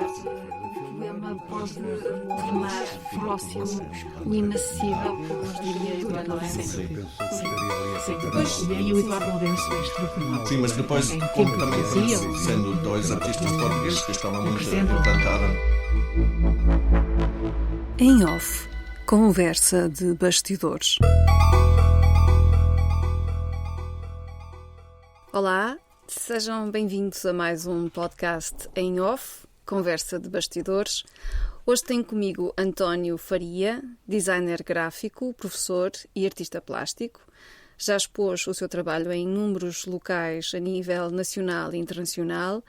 problema pode tornar próximo o inacessível, diria Eduardo Lourenço. Sim. E aí o Eduardo Lourenço é extraordinário. Sim, mas depois, como também sendo dois artistas portugueses que estão muito implantados. Em off, conversa de bastidores. Olá, sejam bem-vindos a mais um podcast em off, conversa de bastidores. Hoje tenho comigo António Faria, designer gráfico, professor e artista plástico. Já expôs o seu trabalho em inúmeros locais a nível nacional e internacional.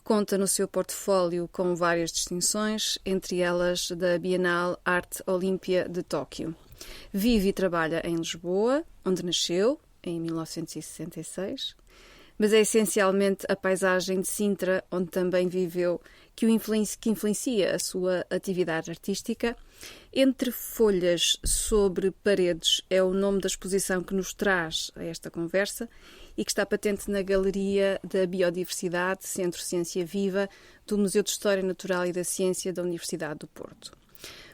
Conta no seu portfólio com várias distinções, entre elas da Bienal Arte Olímpia de Tóquio. Vive e trabalha em Lisboa, onde nasceu, em 1966, mas é essencialmente a paisagem de Sintra, onde também viveu, que influencia a sua atividade artística. Entre Folhas sobre Paredes é o nome da exposição que nos traz a esta conversa e que está patente na Galeria da Biodiversidade, Centro Ciência Viva, do Museu de História Natural e da Ciência da Universidade do Porto.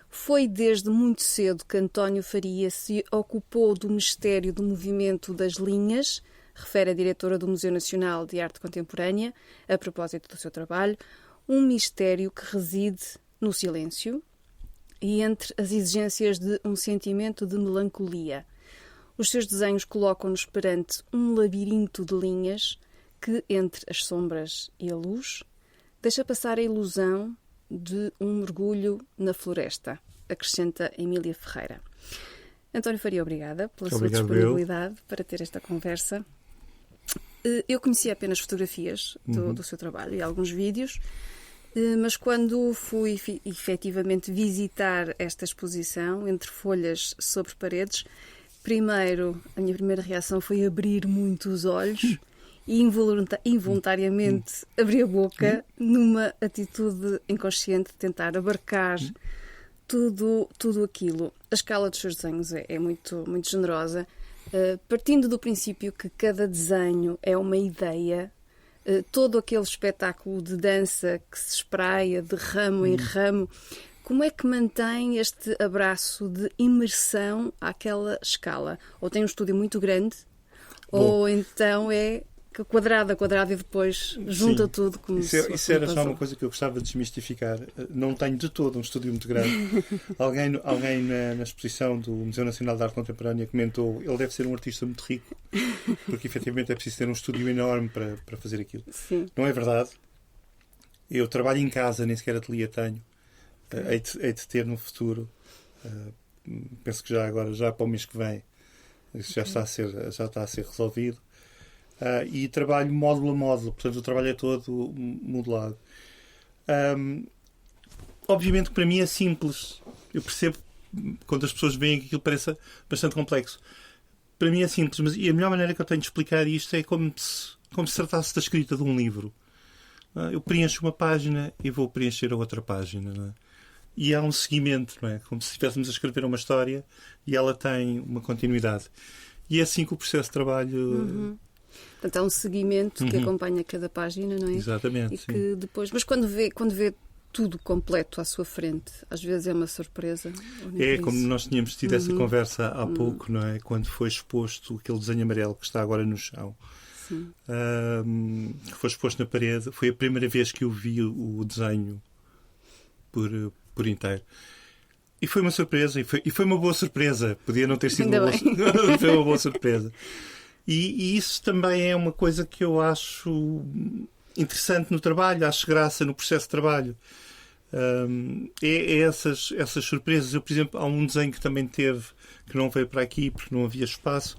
Foi desde muito cedo que António Faria se ocupou do mistério do movimento das linhas, refere a diretora do Museu Nacional de Arte Contemporânea, a propósito do seu trabalho, um mistério que reside no silêncio e entre as exigências de um sentimento de melancolia. Os seus desenhos colocam-nos perante um labirinto de linhas que, entre as sombras e a luz, deixa passar a ilusão de um mergulho na floresta, acrescenta Emília Ferreira. António Faria, obrigada pela sua disponibilidade para ter esta conversa. Eu conhecia apenas fotografias do seu trabalho e alguns vídeos, mas quando fui efetivamente visitar esta exposição, Entre Folhas sobre Paredes, a minha primeira reação foi abrir muito os olhos e involuntariamente abrir a boca numa atitude inconsciente de tentar abarcar tudo aquilo. A escala dos seus desenhos é muito, muito generosa, partindo do princípio que cada desenho é uma ideia. Todo aquele espetáculo de dança que se espraia de ramo em ramo, como é que mantém este abraço de imersão àquela escala? Ou tem um estúdio muito grande, ou então é quadrado a quadrado e depois junta tudo como isso era só uma coisa que eu gostava de desmistificar. Não tenho de todo um estúdio muito grande. Alguém na exposição do Museu Nacional de Arte Contemporânea comentou: ele deve ser um artista muito rico, porque efetivamente é preciso ter um estúdio enorme para fazer aquilo. Sim. Não é verdade. Eu trabalho em casa, nem sequer ateliê tenho. Hei de ter no futuro. Penso que já para o mês que vem isso já está a ser resolvido. E trabalho módulo a módulo, portanto o trabalho é todo modelado. Obviamente que para mim é simples. Eu percebo quando as pessoas veem que aquilo parece bastante complexo. Para mim é simples, mas a melhor maneira que eu tenho de explicar isto é como se tratasse da escrita de um livro. Eu preencho uma página e vou preencher a outra página, não é? E há um seguimento, não é? Como se estivéssemos a escrever uma história e ela tem uma continuidade. E é assim que o processo de trabalho... Portanto, há um seguimento que acompanha cada página, não é? Exatamente. E que depois... Mas quando vê tudo completo à sua frente, às vezes é uma surpresa. É como nós tínhamos tido essa conversa há pouco, não é? Quando foi exposto aquele desenho amarelo que está agora no chão. Que foi exposto na parede. Foi a primeira vez que eu vi o desenho por inteiro. E foi uma surpresa. E foi uma boa surpresa. Podia não ter sido uma boa surpresa. Foi uma boa surpresa. E isso também é uma coisa que eu acho interessante no trabalho, acho graça no processo de trabalho. Essas surpresas. Eu, por exemplo, há um desenho que também teve, que não veio para aqui porque não havia espaço,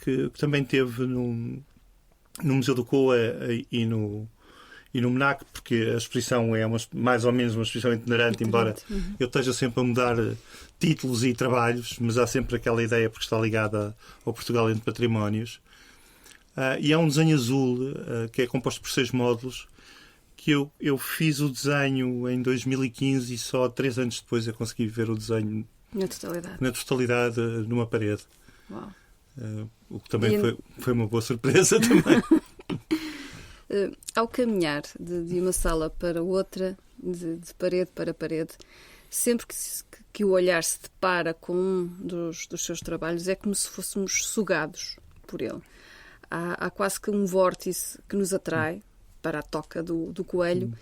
que também teve no Museu do Coa e no MNAC, porque a exposição é mais ou menos uma exposição itinerante, embora eu esteja sempre a mudar títulos e trabalhos, mas há sempre aquela ideia porque está ligada ao Portugal entre Patrimónios. E há um desenho azul que é composto por 6 módulos, que eu fiz o desenho em 2015 e só 3 anos depois eu consegui ver o desenho na totalidade numa parede. Uau. O que também foi uma boa surpresa também. Ao caminhar de uma sala para outra, de parede para parede, sempre que o olhar se depara com um dos seus trabalhos, é como se fôssemos sugados por ele. Há quase que um vórtice que nos atrai para a toca do coelho,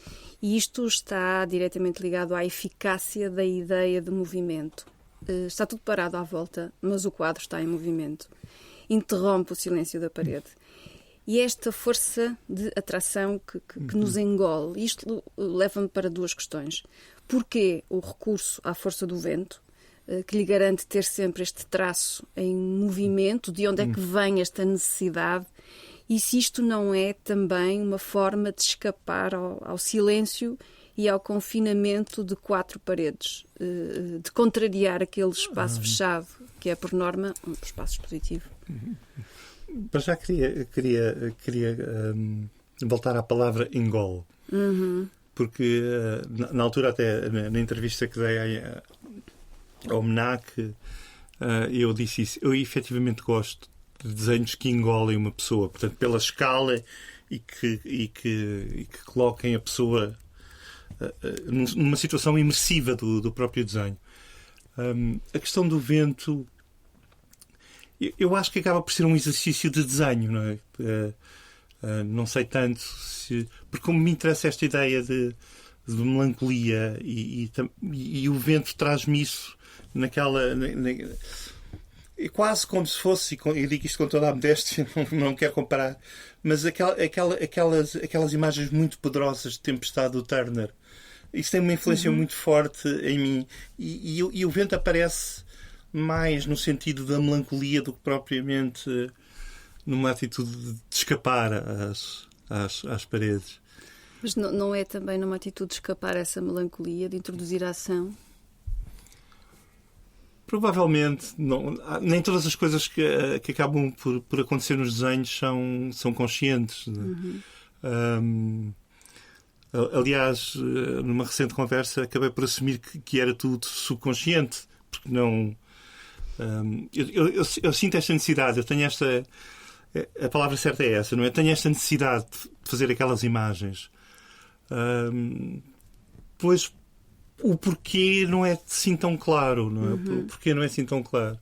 e isto está diretamente ligado à eficácia da ideia de movimento. Está tudo parado à volta, mas o quadro está em movimento. Interrompe o silêncio da parede. E esta força de atração que nos engole. Isto leva-me para duas questões. Porquê o recurso à força do vento, que lhe garante ter sempre este traço em movimento? De onde é que vem esta necessidade? E se isto não é também uma forma de escapar ao silêncio e ao confinamento de 4 paredes, de contrariar aquele espaço fechado, que é, por norma, um espaço expositivo? Mas já queria voltar à palavra engole. Porque na altura, até na entrevista que dei ao MNAC, eu disse isso. Eu efetivamente gosto de desenhos que engolem uma pessoa, portanto, pela escala e que coloquem a pessoa numa situação imersiva do próprio desenho. A questão do vento, eu acho que acaba por ser um exercício de desenho, não é? Não sei tanto se... Porque como me interessa esta ideia de melancolia e o vento traz-me isso naquela... É quase como se fosse, eu digo isto com toda a modéstia, não quero comparar, mas aquelas imagens muito poderosas de Tempestade do Turner. Isso tem uma influência muito forte em mim. E o vento aparece mais no sentido da melancolia do que propriamente numa atitude de escapar às paredes. Mas não é também numa atitude de escapar a essa melancolia, de introduzir a ação? Provavelmente não, nem todas as coisas que acabam por acontecer nos desenhos são conscientes. Aliás, numa recente conversa acabei por assumir que era tudo subconsciente, porque não... Eu sinto esta necessidade, eu tenho esta... A palavra certa é essa, não é? Eu tenho esta necessidade de fazer aquelas imagens. Pois o porquê não é assim tão claro, não é? O porquê não é assim tão claro.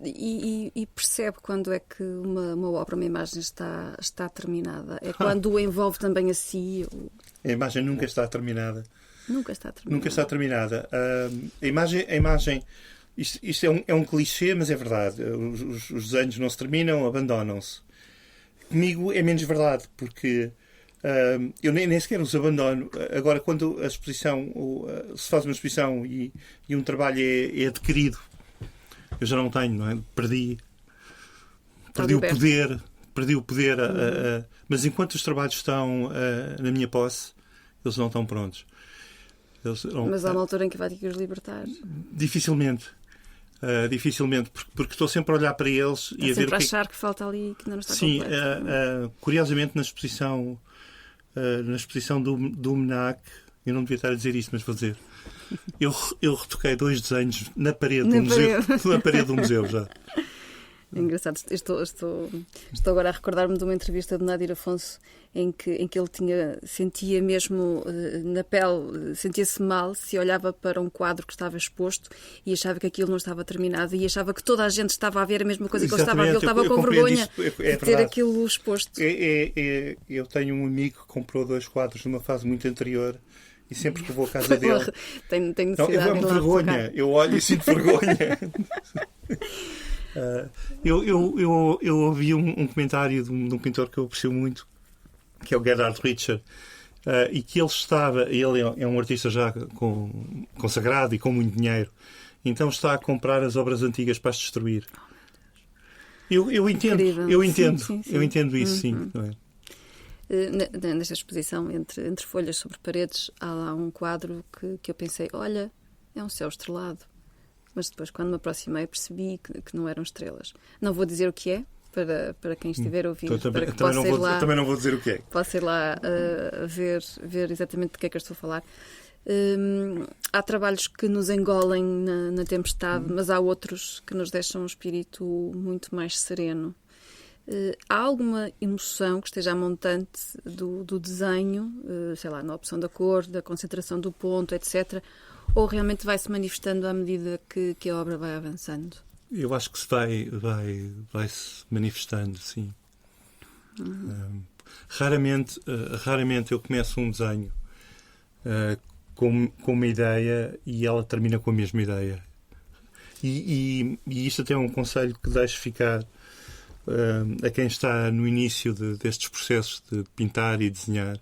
E percebe quando é que uma obra, uma imagem está terminada? É quando o envolve também a si? A imagem nunca está terminada. Nunca está terminada. Nunca está terminada. A imagem isto é um clichê, mas é verdade. Os desenhos não se terminam, abandonam-se. Comigo é menos verdade, porque eu nem sequer os abandono. Agora, quando a exposição, se faz uma exposição e um trabalho é adquirido, eu já não tenho, não é? Perdi o poder. Mas enquanto os trabalhos estão na minha posse, eles não estão prontos. Mas há uma altura em que vai ter que os libertar. Dificilmente, porque estou sempre a olhar para eles e a ver sempre a achar que falta ali, que ainda não está completo. Sim, curiosamente na exposição do MNAC, eu não devia estar a dizer isto, mas vou dizer. Eu retoquei 2 desenhos na parede do museu. Na parede do museu já. É engraçado. Estou agora a recordar-me de uma entrevista de Nadir Afonso em que ele sentia mesmo na pele, sentia-se mal se olhava para um quadro que estava exposto e achava que aquilo não estava terminado e achava que toda a gente estava a ver a mesma coisa que ele estava a ver. Ele estava com vergonha de ter aquilo exposto. Eu tenho um amigo que comprou 2 quadros numa fase muito anterior. E sempre que vou à casa dele... Tenho necessidade de vergonha. Eu olho e sinto vergonha. Eu ouvi um comentário de um pintor que eu aprecio muito, que é o Gerhard Richter, e que ele é um artista já consagrado e com muito dinheiro, então está a comprar as obras antigas para as destruir. Eu entendo. Sim. Eu entendo isso, sim. Não é? Nesta exposição, entre folhas sobre paredes, há lá um quadro que eu pensei, olha, é um céu estrelado. Mas depois, quando me aproximei, percebi que não eram estrelas. Não vou dizer o que é, para quem estiver a ouvir. Também não vou dizer o que é. Posso ir lá ver exatamente de que é que eu estou a falar. Há trabalhos que nos engolem na tempestade, mas há outros que nos deixam um espírito muito mais sereno. Há alguma emoção que esteja à montante do desenho, sei lá, na opção da cor, da concentração do ponto, etc., ou realmente vai se manifestando à medida que a obra vai avançando? Eu acho que vai se manifestando, sim. Raramente eu começo um desenho com uma ideia e ela termina com a mesma ideia. E isto até é um conselho que deixo ficar a quem está no início destes processos de pintar e desenhar,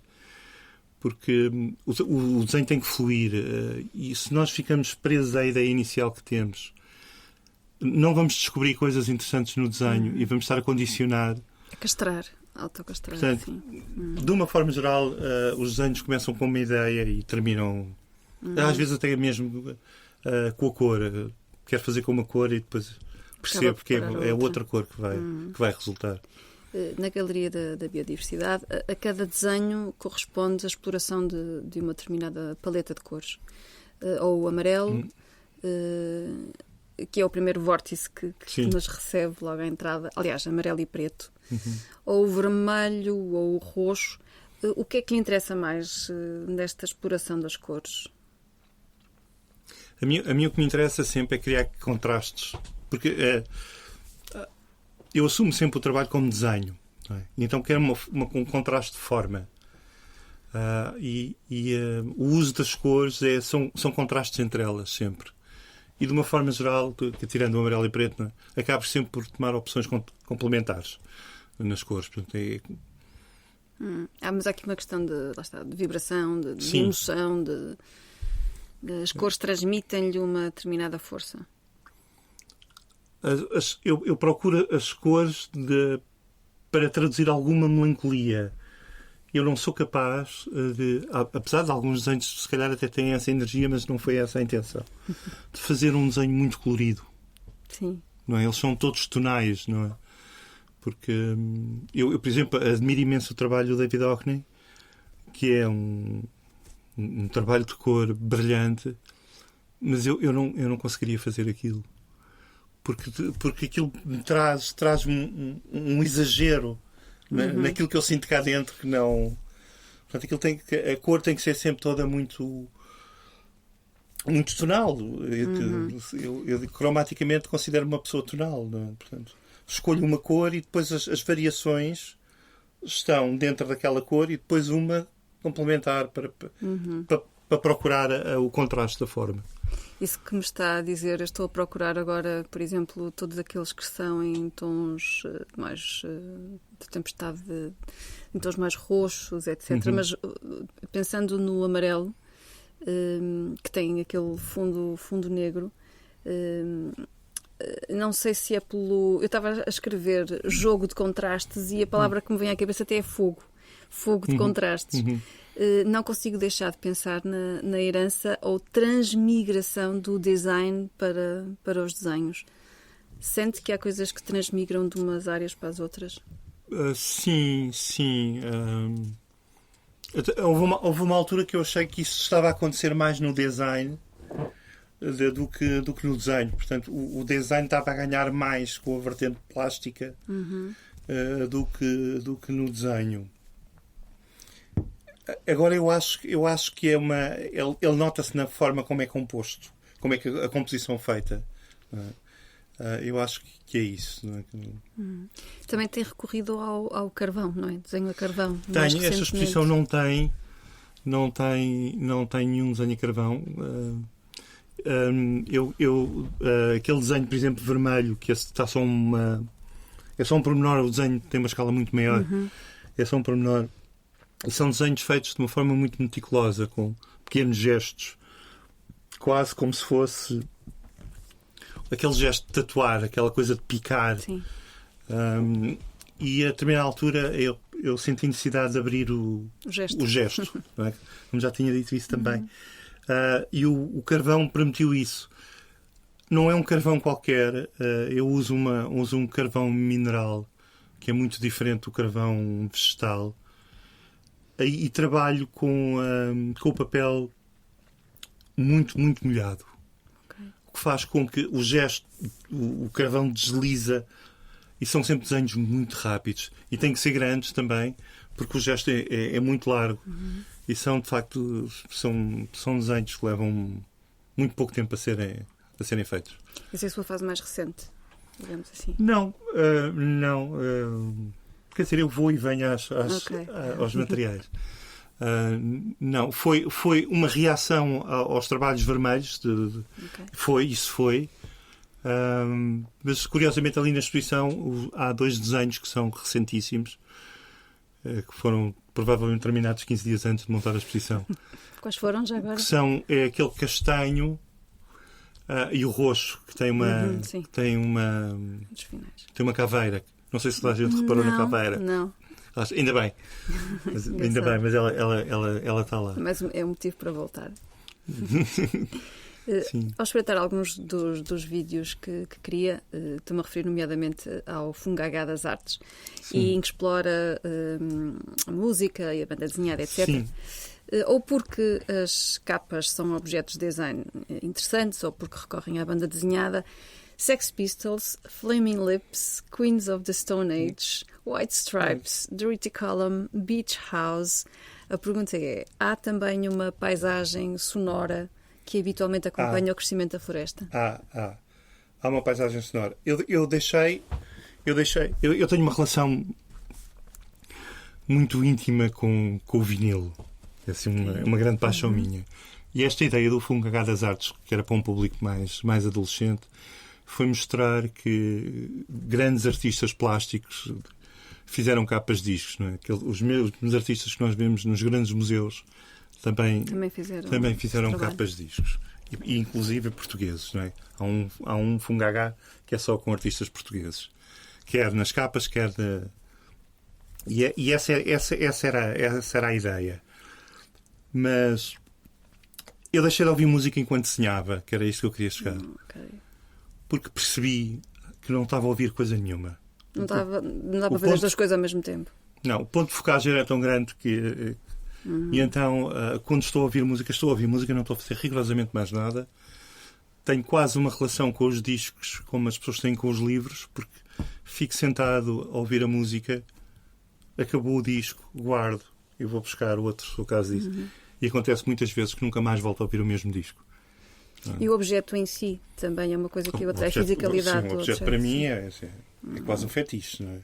porque o desenho tem que fluir, e se nós ficamos presos à ideia inicial que temos, não vamos descobrir coisas interessantes no desenho e vamos estar a condicionar. A castrar, autocastrar. Portanto, sim. De uma forma geral, os desenhos começam com uma ideia e terminam, às vezes até mesmo com a cor. Quero fazer com uma cor e depois percebo que é outra cor que vai resultar. Na Galeria da Biodiversidade, a cada desenho corresponde a exploração de uma determinada paleta de cores. Ou o amarelo, que é o primeiro vórtice que nos recebe logo à entrada. Aliás, amarelo e preto. Ou o vermelho, ou o roxo. O que é que lhe interessa mais nesta exploração das cores? A mim o que me interessa sempre é criar contrastes. Porque eu assumo sempre o trabalho como desenho. Não é? Então quero um contraste de forma. O uso das cores são contrastes entre elas, sempre. E de uma forma geral, tirando o amarelo e preto, não é? Acabo sempre por tomar opções complementares nas cores. Portanto, mas há aqui uma questão de vibração, de emoção, as cores transmitem-lhe uma determinada força. Eu procuro as cores para traduzir alguma melancolia. Eu não sou capaz apesar de alguns desenhos se calhar até têm essa energia, mas não foi essa a intenção, de fazer um desenho muito colorido. Sim. Não é? Eles são todos tonais, não é? Porque eu, por exemplo, admiro imenso o trabalho do David Hockney, que é um trabalho de cor brilhante, mas eu não conseguiria fazer aquilo. Porque aquilo me traz um exagero naquilo que eu sinto cá dentro, que não. Portanto, a cor tem que ser sempre toda muito tonal. Eu cromaticamente considero uma pessoa tonal. Não é? Portanto, escolho uma cor e depois as variações estão dentro daquela cor e depois uma complementar para procurar o contraste da forma. Isso que me está a dizer, eu estou a procurar agora, por exemplo, todos aqueles que são em tons mais de tempestade, em tons mais roxos, etc. Mas pensando no amarelo, que tem aquele fundo negro, não sei se é pelo... Eu estava a escrever jogo de contrastes e a palavra que me vem à cabeça até é fogo. Fogo de contrastes. Não consigo deixar de pensar na herança ou transmigração do design para os desenhos. Sente que há coisas que transmigram de umas áreas para as outras? Sim. Houve uma altura que eu achei que isso estava a acontecer mais no design do que no desenho. Portanto, o design estava a ganhar mais com a vertente plástica do que no desenho. Agora eu acho que é uma... Ele nota-se na forma como é composto, como é que a composição é feita. Eu acho que é isso. Não é? Também tem recorrido ao carvão, não é? Desenho a carvão. Tenho. Esta exposição não tem nenhum desenho a carvão. Aquele desenho, por exemplo, vermelho, que está só é só um pormenor. O desenho tem uma escala muito maior. É só um pormenor. E são desenhos feitos de uma forma muito meticulosa, com pequenos gestos, quase como se fosse aquele gesto de tatuar, aquela coisa de picar. Sim. E a determinada altura eu senti necessidade de abrir o gesto. Não é? Como já tinha dito isso também. E o carvão permitiu isso. Não é um carvão qualquer. Eu uso um carvão mineral, que é muito diferente do carvão vegetal. E trabalho com o papel muito, muito molhado. Okay. O que faz com que o gesto, o carvão desliza e são sempre desenhos muito rápidos. E têm que ser grandes também, porque o gesto é muito largo. E são, de facto, são desenhos que levam muito pouco tempo a serem feitos. Essa é a sua fase mais recente, digamos assim? Não. Quer dizer, eu vou e venho aos materiais. Não, foi uma reação aos trabalhos vermelhos. Isso foi. Mas, curiosamente, ali na exposição há 2 desenhos que são recentíssimos, que foram provavelmente terminados 15 dias antes de montar a exposição. Quais foram já agora? Que são aquele castanho e o roxo, que tem uma caveira. Não sei se toda a gente reparou na caveira. Não. Ainda bem. Mas ela está lá. Mas é um motivo para voltar. Ao espreitar alguns dos vídeos que queria, estou-me a referir nomeadamente ao Fungagá das Artes, e em que explora a música e a banda desenhada, etc. Sim. Ou porque as capas são objetos de design interessantes, ou porque recorrem à banda desenhada, Sex Pistols, Flaming Lips, Queens of the Stone Age, White Stripes, Dirty Column, Beach House. A pergunta é: há também uma paisagem sonora que habitualmente acompanha o crescimento da floresta? Há uma paisagem sonora. Eu tenho uma relação muito íntima com o vinil. É assim, uma grande paixão minha. E esta ideia do Fungagá das Artes, que era para um público mais adolescente, foi mostrar que grandes artistas plásticos fizeram capas de discos. Não é? Os mesmos artistas que nós vemos nos grandes museus também fizeram capas de discos. E inclusive portugueses. Não é? Há um Fungagá que é só com artistas portugueses. Quer nas capas, quer... E essa era a ideia. Mas eu deixei de ouvir música enquanto desenhava, que era isso que eu queria chegar. Porque percebi que não estava a ouvir coisa nenhuma. Não dá para fazer as 2 coisas ao mesmo tempo. Não, o ponto de focagem era tão grande que... E então, quando estou a ouvir música, não estou a fazer rigorosamente mais nada. Tenho quase uma relação com os discos como as pessoas têm com os livros, porque fico sentado a ouvir a música, acabou o disco, guardo e vou buscar outro, se for o caso disso. E acontece muitas vezes que nunca mais volto a ouvir o mesmo disco. E o objeto em si também é uma coisa que eu atrai a fisicalidade. Sim, o objeto para mim é quase um fetiche, não é?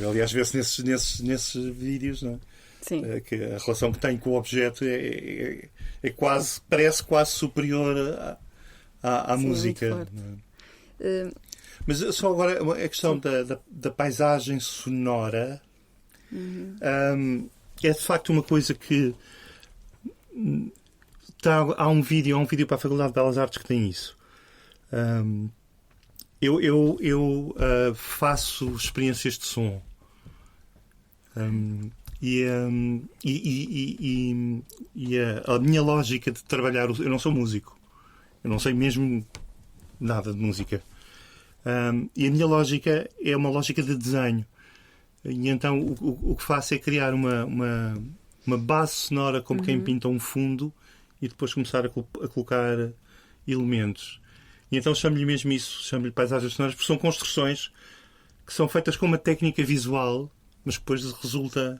Aliás, vê-se nesses vídeos, não é? Sim. Que a relação que tenho com o objeto parece quase superior à música. Mas só agora a questão da paisagem sonora é de facto uma coisa que há um vídeo para a Faculdade de Belas Artes que tem isso. Eu faço experiências de som. A minha lógica de trabalhar... Eu não sou músico. Eu não sei mesmo nada de música. E a minha lógica é uma lógica de desenho. E então o que faço é criar uma base sonora como quem pinta um fundo e depois começar a colocar elementos. E então chamo-lhe mesmo isso. Chamo-lhe paisagens sonoras, porque são construções que são feitas com uma técnica visual, mas que depois resulta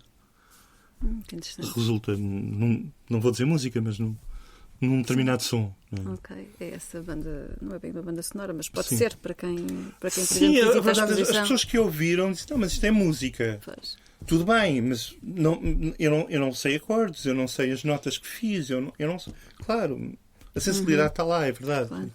não vou dizer música, mas num determinado som. Não é? Ok, essa banda não é bem uma banda sonora, mas pode ser para quem sim, a verdade, as pessoas que ouviram dizem, não, mas isto é música. Pois. Tudo bem, mas eu não sei acordes, eu não sei as notas que fiz, eu não sei. Claro, a sensibilidade está lá, é verdade. Claro.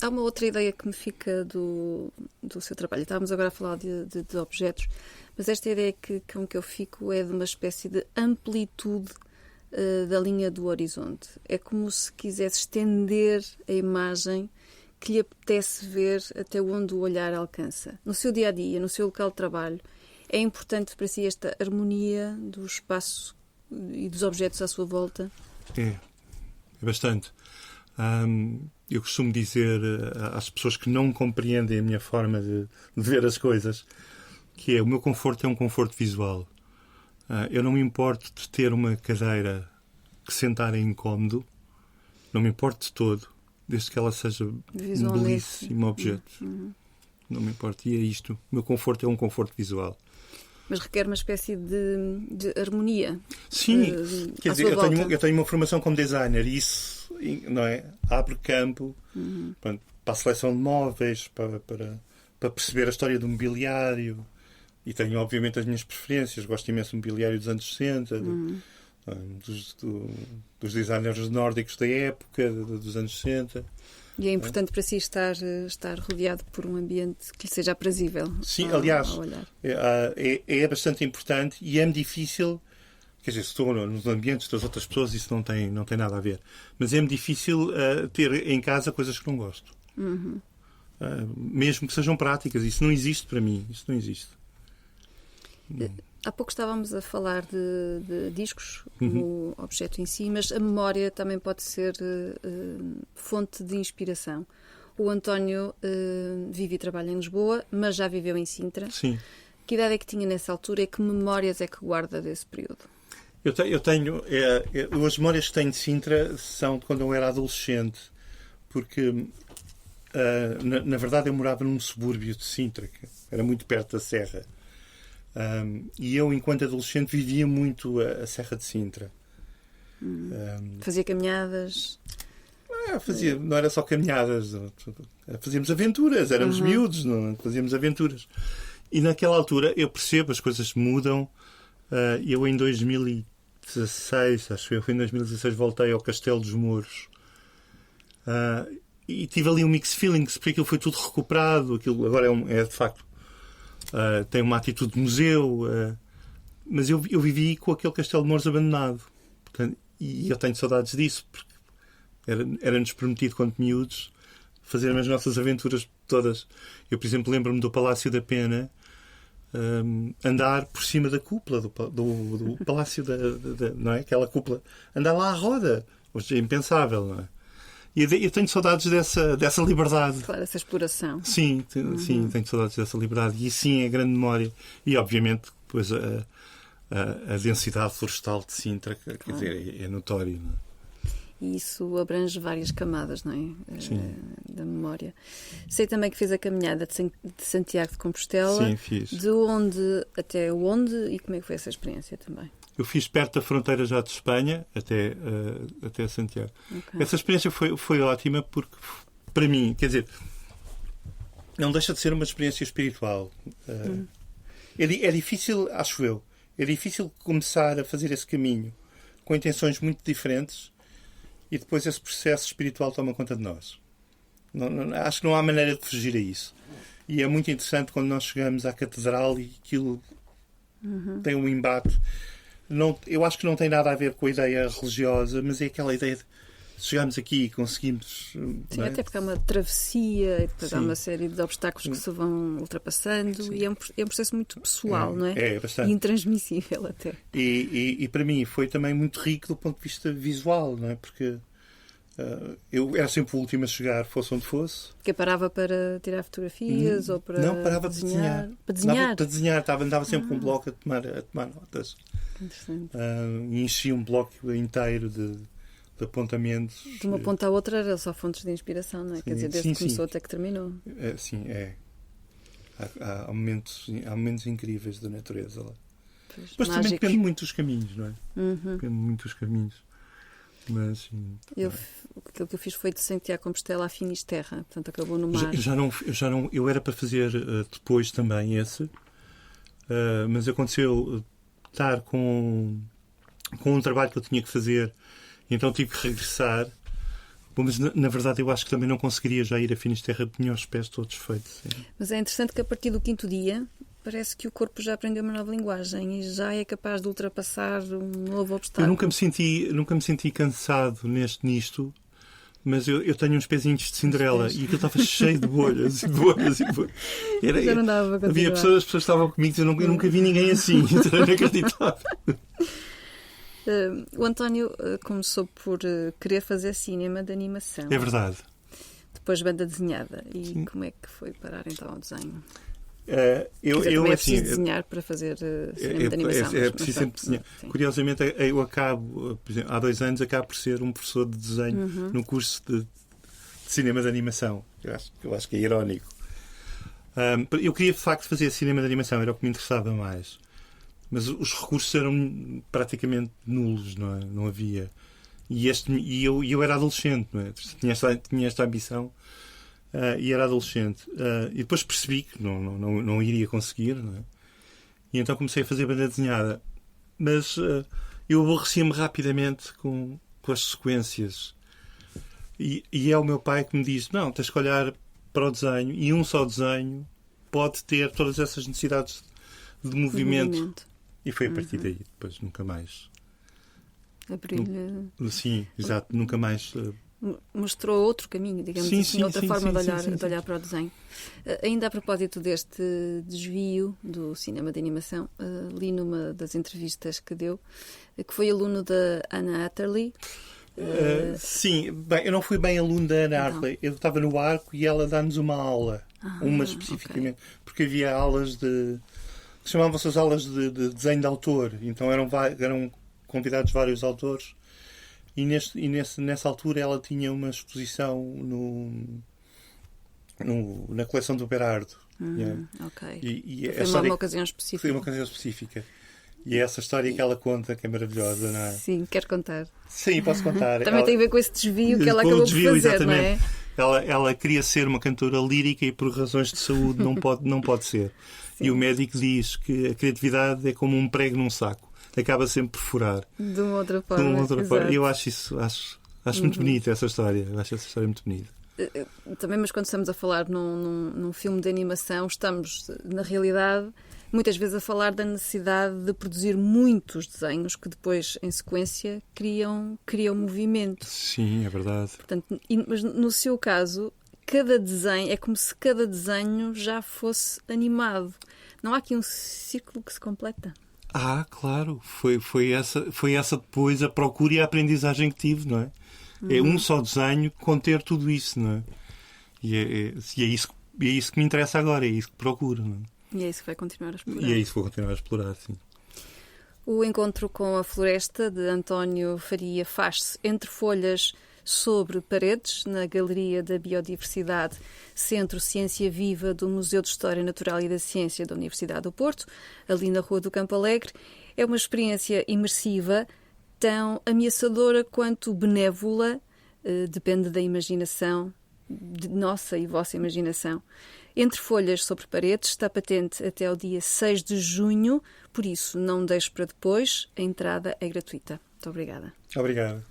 Há uma outra ideia que me fica do seu trabalho. Estávamos agora a falar de objetos, mas esta ideia com que eu fico é de uma espécie de amplitude da linha do horizonte. É como se quisesse estender a imagem que lhe apetece ver até onde o olhar alcança. No seu dia-a-dia, no seu local de trabalho, é importante para si esta harmonia do espaço e dos objetos à sua volta? É bastante. Eu costumo dizer às pessoas que não compreendem a minha forma de ver as coisas que o meu conforto é um conforto visual. Eu não me importo de ter uma cadeira que sentar é incómodo, não me importo de todo, desde que ela seja um belíssimo objeto. Não me importa. E é isto. O meu conforto é um conforto visual. Mas requer uma espécie de harmonia. Sim, quer dizer, eu tenho uma formação como designer e isso, não é? Abre campo para a seleção de móveis, para perceber a história do mobiliário. E tenho, obviamente, as minhas preferências. Gosto imenso do mobiliário dos anos 60, dos designers nórdicos da época, dos anos 60. E é importante para si estar rodeado por um ambiente que lhe seja aprazível. Sim, aliás, é bastante importante e é difícil. Quer dizer, se estou nos ambientes das outras pessoas, isso não tem nada a ver. Mas é-me difícil ter em casa coisas que não gosto. Mesmo que sejam práticas. Isso não existe para mim. Isso não existe. Há pouco estávamos a falar de discos como objeto em si, mas a memória também pode ser fonte de inspiração. O António vive e trabalha em Lisboa, mas já viveu em Sintra. Sim. Que idade é que tinha nessa altura e que memórias é que guarda desse período? Eu tenho... as memórias que tenho de Sintra são de quando eu era adolescente, porque, na verdade, eu morava num subúrbio de Sintra, que era muito perto da Serra. E eu, enquanto adolescente, vivia muito a Serra de Sintra. Fazia caminhadas? Não era só caminhadas. Fazíamos aventuras. Éramos miúdos, não fazíamos aventuras. E naquela altura, eu percebo, as coisas mudam. Eu, em 2016, acho que em 2016, voltei ao Castelo dos Mouros. E tive ali um mixed feelings, porque aquilo foi tudo recuperado. Aquilo agora é de facto... tem uma atitude de museu, mas eu vivi com aquele Castelo de Mouros abandonado. Portanto, e eu tenho saudades disso, porque era-nos prometido, quando miúdos, fazer as nossas aventuras todas. Eu, por exemplo, lembro-me do Palácio da Pena, andar por cima da cúpula do Palácio não é? Aquela cúpula, andar lá à roda. Hoje é impensável, não é? E eu tenho saudades dessa liberdade. Claro, essa exploração. Sim, tenho saudades dessa liberdade. E sim, é grande memória. E, obviamente, depois a densidade florestal de Sintra, quer dizer, é notório. Não é? E isso abrange várias camadas, não é? Sim. Da memória. Sei também que fez a caminhada de Santiago de Compostela. Sim, fiz. De onde até onde e como é que foi essa experiência também? Eu fiz perto da fronteira já de Espanha, até Santiago. Okay. Essa experiência foi ótima porque, para mim, quer dizer, não deixa de ser uma experiência espiritual. É difícil, acho eu, é difícil começar a fazer esse caminho com intenções muito diferentes e depois esse processo espiritual toma conta de nós. Acho que não há maneira de fugir a isso. E é muito interessante quando nós chegamos à catedral e aquilo tem um embate. Eu acho que não tem nada a ver com a ideia religiosa, mas é aquela ideia de chegarmos aqui e conseguimos... Sim, até porque há uma travessia e depois há uma série de obstáculos que se vão ultrapassando e é um processo muito pessoal, não é? É bastante. E intransmissível até. E para mim foi também muito rico do ponto de vista visual, não é? Porque eu era sempre o último a chegar, fosse onde fosse. Que parava para tirar fotografias ou para Não, parava de desenhar. Para desenhar? Para desenhar, andava sempre com um bloco a tomar notas. Interessante. E enchia um bloco inteiro de apontamentos. De uma ponta à outra era só fontes de inspiração, não é? Sim, quer dizer, desde que começou sim. até que terminou. Sim, é. Há momentos incríveis da natureza lá. Mas também depende muito dos caminhos, não é? Depende muito dos caminhos. Mas, aquilo que eu fiz foi de Santiago de Compostela a Finisterra, portanto acabou no mar. Eu era para fazer depois também esse, mas aconteceu estar com um trabalho que eu tinha que fazer, então tive que regressar. Bom, mas na verdade eu acho que também não conseguiria já ir a Finisterra, tinha os pés todos feitos. Sim. Mas é interessante que a partir do 5º dia parece que o corpo já aprendeu uma nova linguagem e já é capaz de ultrapassar um novo obstáculo. Eu nunca me senti cansado nisto, mas eu tenho uns pezinhos de Cinderela e aquilo estava cheio de bolhas e bolhas e bolhas. Já não dava para havia pessoas, as pessoas estavam comigo e eu nunca vi ninguém assim, era inacreditável. O António começou por querer fazer cinema de animação. É verdade. Depois banda desenhada. E Sim. como é que foi parar então ao desenho? É preciso desenhar para fazer cinema de animação. É preciso sempre desenhar. Sim. Curiosamente, eu acabo, por exemplo, há 2 anos, acabo por ser um professor de desenho no curso de cinema de animação. Eu acho que é irónico. Eu queria, de facto, fazer cinema de animação, era o que me interessava mais. Mas os recursos eram praticamente nulos, não é? Não havia. E eu era adolescente, não é? Tinha esta ambição e era adolescente. E depois percebi que não iria conseguir, não é? E então comecei a fazer banda desenhada. Mas eu aborrecia-me rapidamente com as sequências. E é o meu pai que me diz: não, tens que olhar para o desenho, e um só desenho pode ter todas essas necessidades de movimento. E foi a partir daí, depois nunca mais. Abriu-lhe. Sim, exato, nunca mais. Mostrou outro caminho, digamos assim, outra forma de olhar para o desenho. Ainda a propósito deste desvio do cinema de animação, li numa das entrevistas que deu que foi aluno da Anna Atterley. Sim, bem, eu não fui bem aluno da Anna Atterley. Eu estava no Arco e ela dá-nos uma aula, uma especificamente, porque havia aulas chamavam-se as aulas de desenho de autor, então eram convidados vários autores. E nessa altura ela tinha uma exposição na coleção do Berardo. Foi uma ocasião específica. Foi uma ocasião específica. E é essa história que ela conta, que é maravilhosa, não é? Sim, quero contar. Sim, posso contar. Também tem a ver com esse desvio que ela acabou por fazer, exatamente. não é? Ela queria ser uma cantora lírica e por razões de saúde não pode ser. Sim. E o médico diz que a criatividade é como um prego num saco. Acaba sempre por furar. De uma outra forma. Eu acho isso, acho muito bonita essa história. Eu acho essa história muito bonita. Também, mas quando estamos a falar num filme de animação, estamos, na realidade, muitas vezes a falar da necessidade de produzir muitos desenhos que depois, em sequência, criam movimento. Sim, é verdade. Portanto, mas no seu caso, cada desenho, é como se cada desenho já fosse animado. Não há aqui um círculo que se completa? Claro. Foi essa depois a procura e a aprendizagem que tive, não é? É um só desenho conter tudo isso, não é? E é isso que me interessa agora, é isso que procuro, não é? E é isso que vai continuar a explorar. E é isso que vou continuar a explorar, sim. O encontro com a floresta de António Faria faz-se entre folhas sobre paredes, na Galeria da Biodiversidade, Centro Ciência Viva do Museu de História Natural e da Ciência da Universidade do Porto, ali na Rua do Campo Alegre. É uma experiência imersiva, tão ameaçadora quanto benévola, depende da imaginação, de nossa e vossa imaginação. Entre folhas sobre paredes está patente até ao dia 6 de junho, por isso não deixe para depois, a entrada é gratuita. Muito obrigada. Obrigado.